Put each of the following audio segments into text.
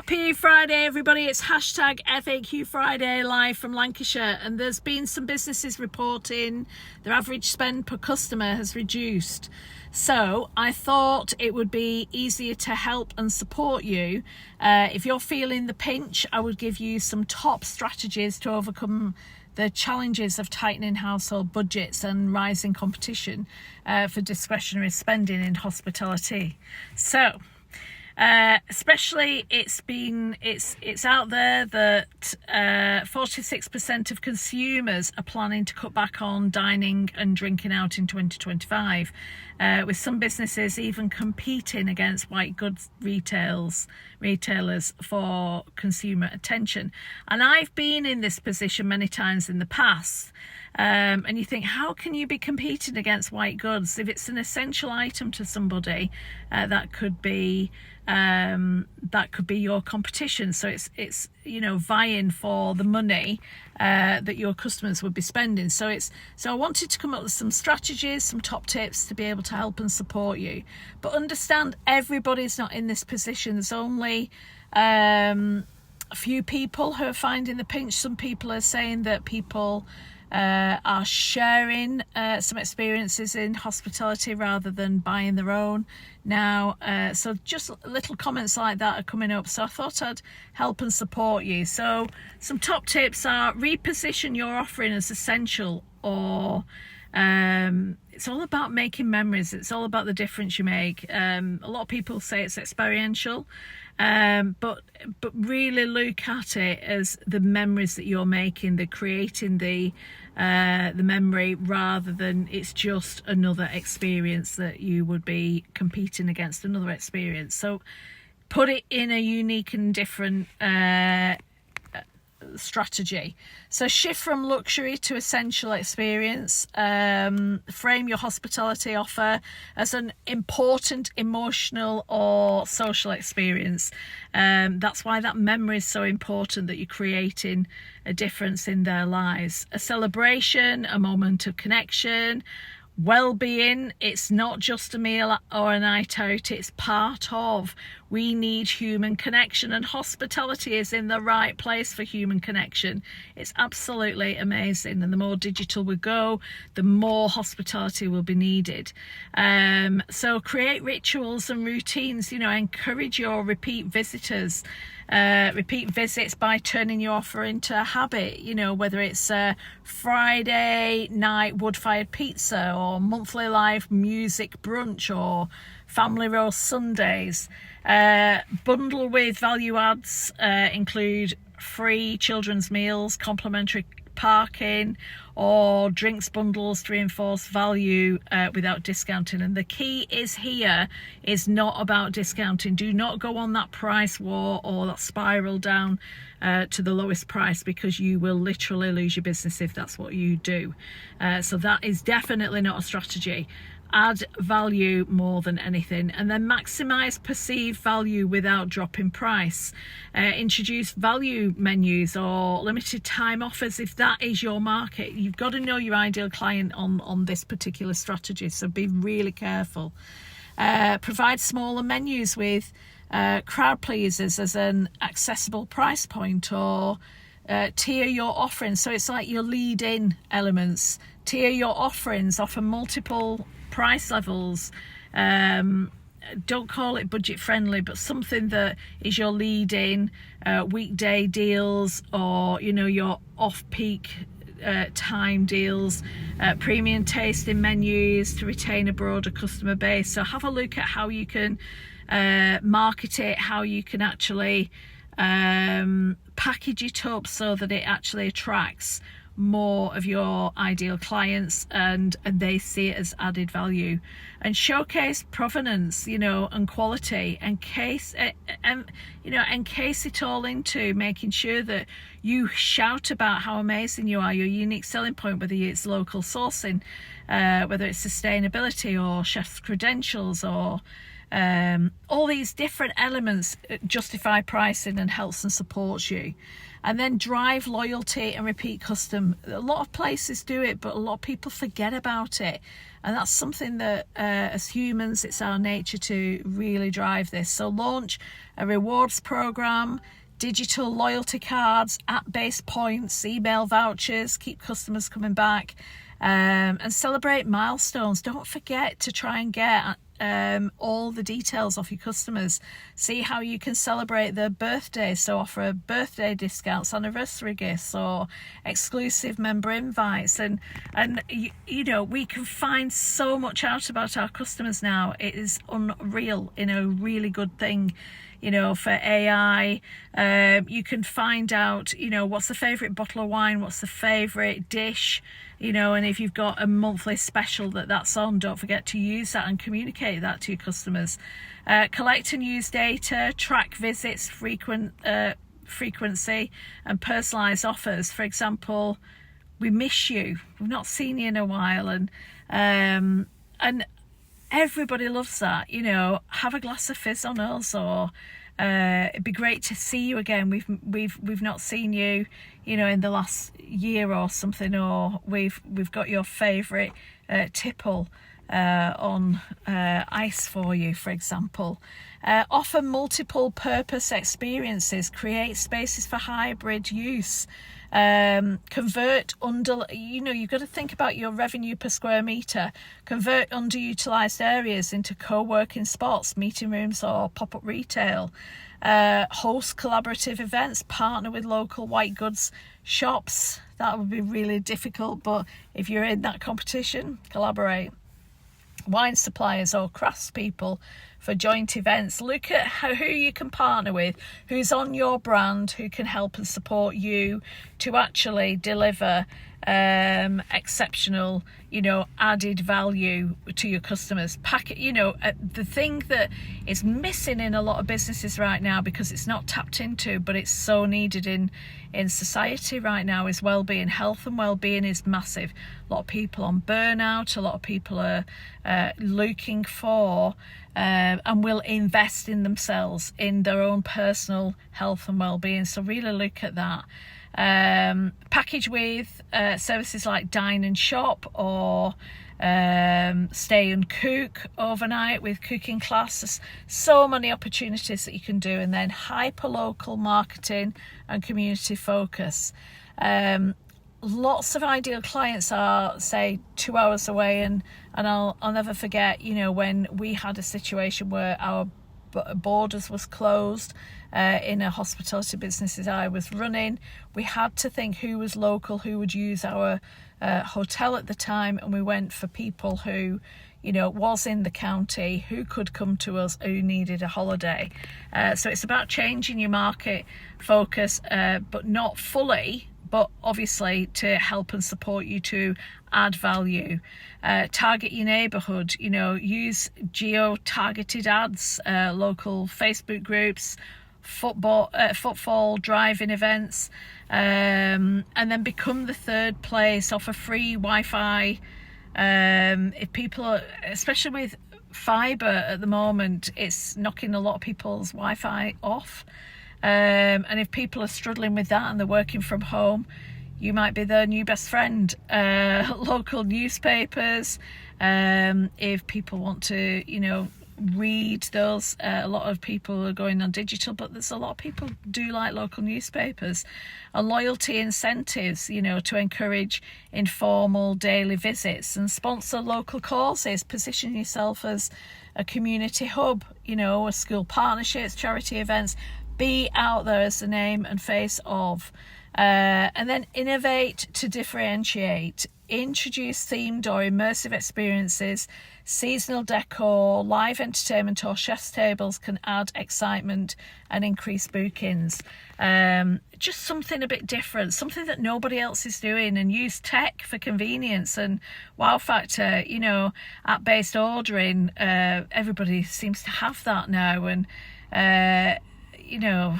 Happy Friday, everybody. It's hashtag FAQ Friday live from Lancashire, and there's been some businesses reporting their average spend per customer has reduced. So I thought it would be easier to help and support you. If you're feeling the pinch, I would give you some top strategies to overcome the challenges of tightening household budgets and rising competition for discretionary spending in hospitality. So especially it's out there that 46% of consumers are planning to cut back on dining and drinking out in 2025, with some businesses even competing against white goods retailers for consumer attention. And I've been in this position many times in the past. And you think, how can you be competing against white goods? If it's an essential item to somebody, that could be your competition. So it's vying for the money that your customers would be spending. So I wanted to come up with some strategies, some top tips to be able to help and support you. But understand, everybody's not in this position. There's only a few people who are finding the pinch. Some people are saying that people are sharing some experiences in hospitality rather than buying their own now. So just little comments like that are coming up. So I thought I'd help and support you. So some top tips are: reposition your offering as essential, or it's all about making memories. It's all about the difference you make. A lot of people say it's experiential, but really look at it as the memories that you're making. They're creating the memory, rather than it's just another experience that you would be competing against another experience. So put it in a unique and different strategy. So shift from luxury to essential experience. Frame your hospitality offer as an important emotional or social experience. That's why that memory is so important, that you're creating a difference in their lives. A celebration, a moment of connection, well-being. It's not just a meal or a night out, it's part of. We need human connection, and hospitality is in the right place for human connection. It's absolutely amazing, and the more digital we go, the more hospitality will be needed. So create rituals and routines. Encourage your repeat visitors. Repeat visits by turning your offer into a habit, whether it's a Friday night wood-fired pizza, or monthly live music brunch, or family roast Sundays. Bundle with value adds, include free children's meals, complimentary parking, or drinks bundles to reinforce value without discounting. And the key is not about discounting. Do not go on that price war or that spiral down to the lowest price, because you will literally lose your business if that's what you do. So that is definitely not a strategy. Add value more than anything, and then maximize perceived value without dropping price. Introduce value menus or limited time offers if that is your market. You've got to know your ideal client on this particular strategy, so be really careful. Provide smaller menus with crowd pleasers as an accessible price point, or tier your offerings. So it's like your lead-in elements. Tier your offerings, offer multiple price levels. Don't call it budget friendly, but something that is your lead-in weekday deals, or your off-peak time deals. Premium tasting menus to retain a broader customer base. So have a look at how you can market it, how you can actually package it up so that it actually attracts more of your ideal clients, and they see it as added value. And showcase provenance, and quality, and encase it all into making sure that you shout about how amazing you are, your unique selling point, whether it's local sourcing, whether it's sustainability or chef's credentials, or all these different elements justify pricing and helps and supports you. And then drive loyalty and repeat custom. A lot of places do it, but a lot of people forget about it. And that's something that as humans, it's our nature to really drive this. So launch a rewards program, digital loyalty cards, app-based points, email vouchers, keep customers coming back, and celebrate milestones. Don't forget to try and get all the details off your customers. See how you can celebrate their birthday, so offer birthday discounts, anniversary gifts, or exclusive member invites. And you know, we can find so much out about our customers now. It is unreal, in a really good thing. You know, for AI, you can find out, you know, what's the favourite bottle of wine, what's the favourite dish, you know, and if you've got a monthly special that's on, don't forget to use that and communicate that to your customers. Collect and use data, track visits, frequency, and personalised offers. For example, we miss you, we've not seen you in a while, and everybody loves that. You know, have a glass of fizz on us, or it'd be great to see you again. We've not seen you, you know, in the last year or something, or we've got your favourite tipple on ice for you, for example. Offer multiple purpose experiences, create spaces for hybrid use. Convert you've got to think about your revenue per square metre. Convert underutilised areas into co-working spots, meeting rooms, or pop-up retail. Host collaborative events, partner with local white goods shops. That would be really difficult, but if you're in that competition, collaborate. Wine suppliers or craftspeople for joint events. Look at who you can partner with, who's on your brand, who can help and support you to actually deliver exceptional, you know, added value to your customers. The thing that is missing in a lot of businesses right now, because it's not tapped into, but it's so needed in society right now, is well-being. Health and well-being is massive. A lot of people on burnout, a lot of people are looking for and will invest in themselves, in their own personal health and well-being. So really look at that. Package with services like dine and shop, or stay and cook overnight with cooking classes. So many opportunities that you can do. And then hyper local marketing and community focus. Lots of ideal clients are, say, 2 hours away, and I'll never forget, you know, when we had a situation where our borders was closed in a hospitality business that I was running. We had to think who was local, who would use our hotel at the time, and we went for people who, you know, was in the county, who could come to us, who needed a holiday. So it's about changing your market focus, but not fully, but obviously to help and support you to add value. Target your neighbourhood, you know, use geo-targeted ads, local Facebook groups, footfall driving events, and then become the third place. Offer free Wi-Fi. If people are, especially with fibre at the moment, it's knocking a lot of people's Wi-Fi off. And if people are struggling with that and they're working from home, you might be their new best friend. Local newspapers, if people want to, you know, read those, a lot of people are going on digital, but there's a lot of people do like local newspapers. And loyalty incentives, you know, to encourage informal daily visits, and sponsor local causes. Position yourself as a community hub, you know, school partnerships, charity events. Be out there as the name and face of. And then innovate to differentiate. Introduce themed or immersive experiences. Seasonal decor, live entertainment, or chef's tables can add excitement and increase bookings. Just something a bit different, something that nobody else is doing, and use tech for convenience and wow factor. You know, app-based ordering, everybody seems to have that now, and you know,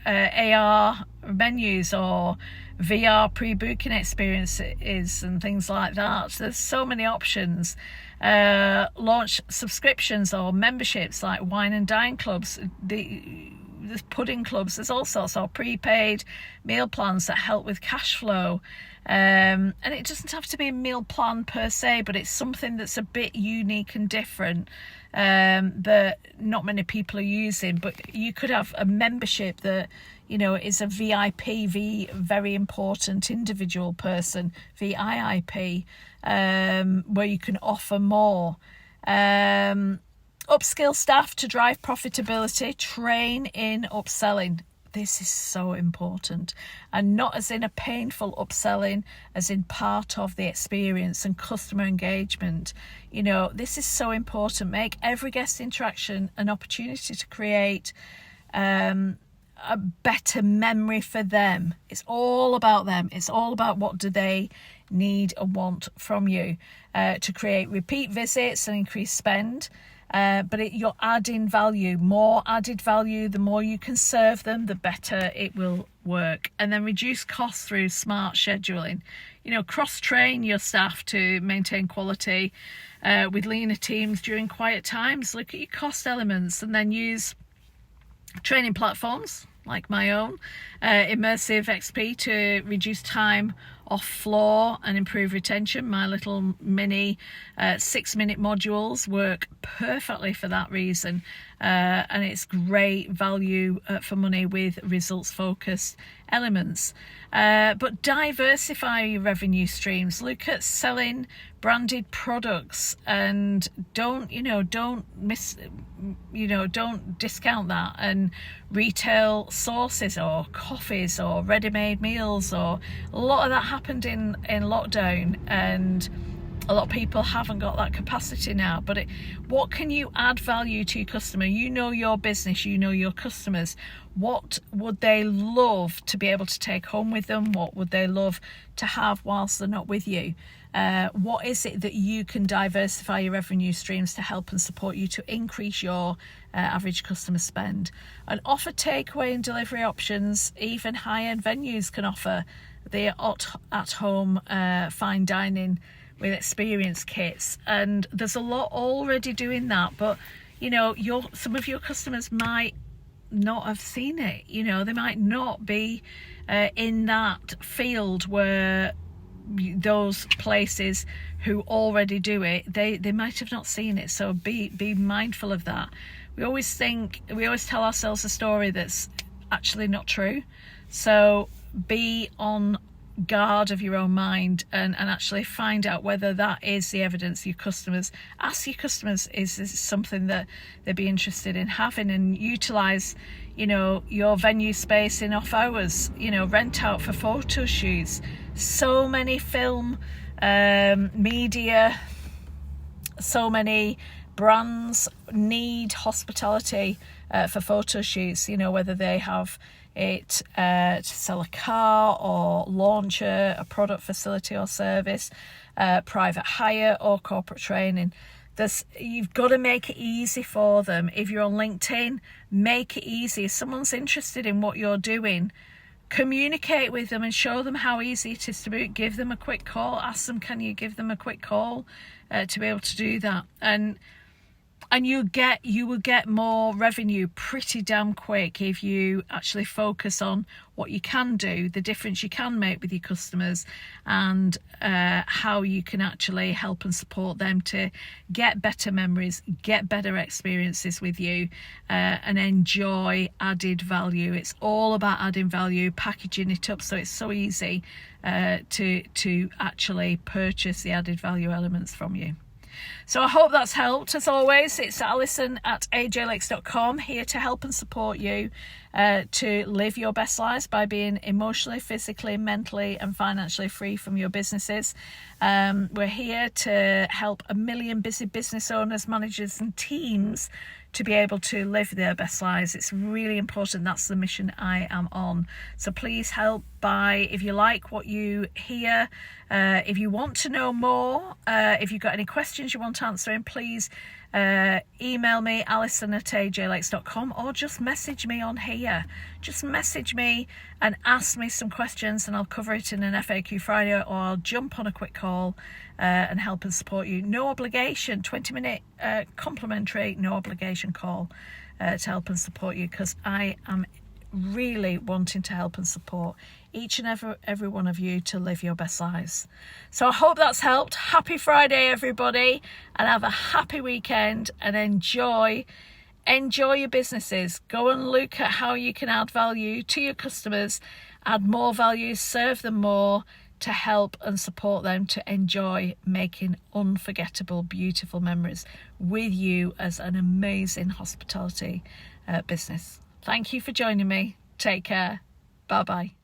AR menus or VR pre-booking experiences and things like that. So there's so many options. Launch subscriptions or memberships like wine and dine clubs. there's pudding clubs, there's all sorts of prepaid meal plans that help with cash flow. And it doesn't have to be a meal plan per se, but it's something that's a bit unique and different that not many people are using. But you could have a membership that, you know, is a VIP, very important individual person, VIIP, where you can offer more. Upskill staff to drive profitability, train in upselling. This is so important, and not as in a painful upselling, as in part of the experience and customer engagement. You know, this is so important. Make every guest interaction an opportunity to create a better memory for them. It's all about them. It's all about what do they need and want from you, to create repeat visits and increase spend. But you're adding value, more added value. The more you can serve them, the better it will work. And then reduce costs through smart scheduling. You know, cross-train your staff to maintain quality with leaner teams during quiet times. Look at your cost elements, and then use training platforms like my own, Immersive XP, to reduce time off floor and improve retention. My little mini 6-minute modules work perfectly for that reason, and it's great value for money with results focused elements. But diversify your revenue streams. Look at selling branded products, and don't discount that. And retail sauces or coffees or ready-made meals, or a lot of that happened in lockdown, and a lot of people haven't got that capacity now. But what can you add value to your customer? You know your business, you know your customers. What would they love to be able to take home with them? What would they love to have whilst they're not with you? What is it that you can diversify your revenue streams to help and support you to increase your average customer spend? And offer takeaway and delivery options. Even high-end venues can offer the at-home fine dining with experience kits, and there's a lot already doing that. But you know, some of your customers might not have seen it. You know, they might not be in that field where those places who already do it, they might have not seen it. So be mindful of that. We always tell ourselves a story that's actually not true. So be on guard of your own mind and actually find out whether that is the evidence your customers. Ask your customers, is this something that they'd be interested in having? And utilize, you know, your venue space in off hours. You know, rent out for photo shoots. So many film media, so many brands need hospitality for photo shoots. You know, whether they have it to sell a car or launch a product, facility or service, private hire or corporate training. You've got to make it easy for them. If you're on LinkedIn, make it easy. If someone's interested in what you're doing, communicate with them and show them how easy it is to do it. Give them a quick call. Ask them, can you give them a quick call to be able to do that? And you will get more revenue pretty damn quick if you actually focus on what you can do, the difference you can make with your customers, and how you can actually help and support them to get better memories, get better experiences with you, and enjoy added value. It's all about adding value, packaging it up so it's so easy to actually purchase the added value elements from you. So I hope that's helped. As always, it's Alison at ajlakes.com, here to help and support you to live your best lives by being emotionally, physically, mentally and financially free from your businesses. We're here to help 1 million busy business owners, managers and teams to be able to live their best lives. It's really important. That's the mission I am on. So please help by, if you like what you hear, if you want to know more, if you've got any questions you want answering, please email me, alison@ajlakes.com, or just message me on here. Just message me and ask me some questions and I'll cover it in an FAQ Friday, or I'll jump on a quick call and help and support you. No obligation, 20-minute complimentary, no obligation call. to help and support you, because I am really wanting to help and support each and every one of you to live your best lives. So I hope that's helped. Happy Friday, everybody, and have a happy weekend, and enjoy your businesses. Go and look at how you can add value to your customers, add more value, serve them more, to help and support them to enjoy making unforgettable, beautiful memories with you as an amazing hospitality business. Thank you for joining me. Take care. Bye bye.